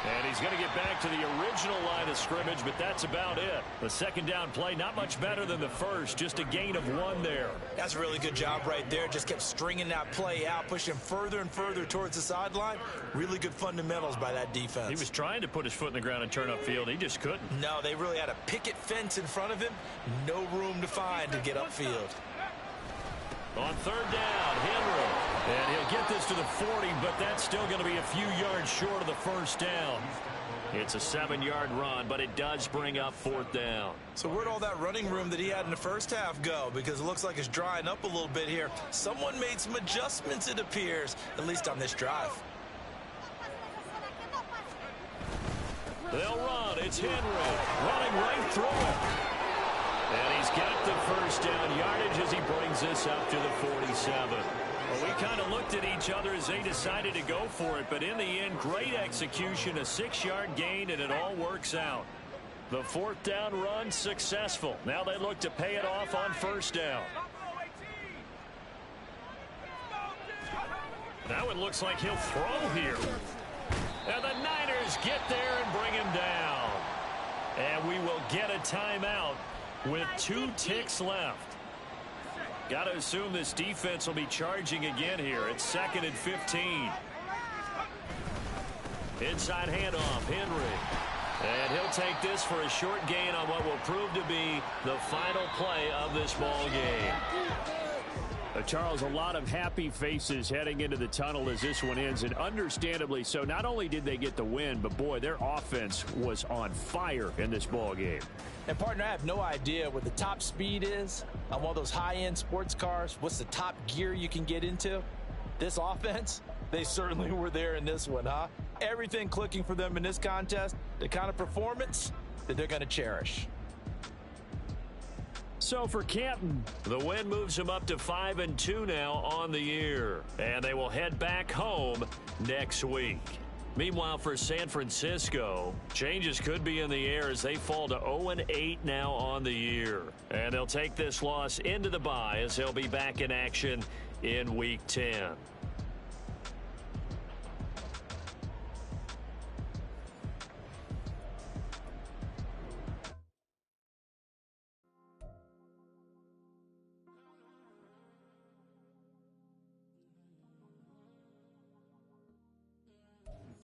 And he's going to get back to the original line of scrimmage, but that's about it. The second down play, not much better than the first, just a gain of 1 there. That's a really good job right there. Just kept stringing that play out, pushing further and further towards the sideline. Really good fundamentals by that defense. He was trying to put his foot in the ground and turn upfield. He just couldn't. No, they really had a picket fence in front of him. No room to find to get upfield. On 3rd down, Henry. And he'll get this to the 40, but that's still going to be a few yards short of the 1st down. It's a 7-yard run, but it does bring up 4th down. So where'd all that running room that he had in the first half go? Because it looks like it's drying up a little bit here. Someone made some adjustments, it appears, at least on this drive. They'll run. It's Henry running right through it. And he's got the 1st down yardage as he brings this up to the 47. Well, we kind of looked at each other as they decided to go for it, but in the end, great execution, a 6-yard gain, and it all works out. The 4th down run successful. Now they look to pay it off on 1st down. That one looks like he'll throw here. And the Niners get there and bring him down. And we will get a timeout with 2 ticks left. Got to assume this defense will be charging again here. It's 2nd and 15. Inside handoff, Henry. And he'll take this for a short gain on what will prove to be the final play of this ball game. Charles, a lot of happy faces heading into the tunnel as this one ends, and understandably so. Not only did they get the win, but boy, their offense was on fire in this ball game. And partner, I have no idea what the top speed is on one of those high-end sports cars. What's the top gear you can get into? This offense, they certainly were there in this one, huh? Everything clicking for them in this contest, the kind of performance that they're going to cherish. So for Canton, the win moves them up to 5-2 now on the year. And they will head back home next week. Meanwhile, for San Francisco, changes could be in the air as they fall to 0-8 now on the year. And they'll take this loss into the bye as they'll be back in action in Week 10.